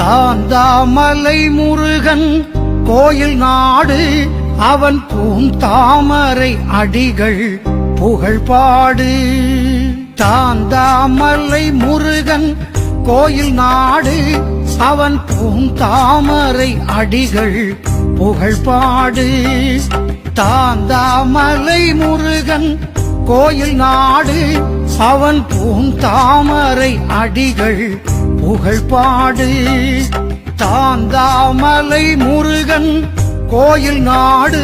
தாந்தாமலை முருகன் கோயில் நாடு அவன் பூந்தாமரை அடிகள் புகழ்பாடு. தாந்தாமலை முருகன் கோயில் நாடு அவன் பூந்தாமரை அடிகள் புகழ்பாடு. தாந்தாமலை முருகன் கோயில் நாடு அவன் பூந்தாமரை அடிகள் புகழ்பாடு. தாந்தாமலை முருகன் கோயில் நாடு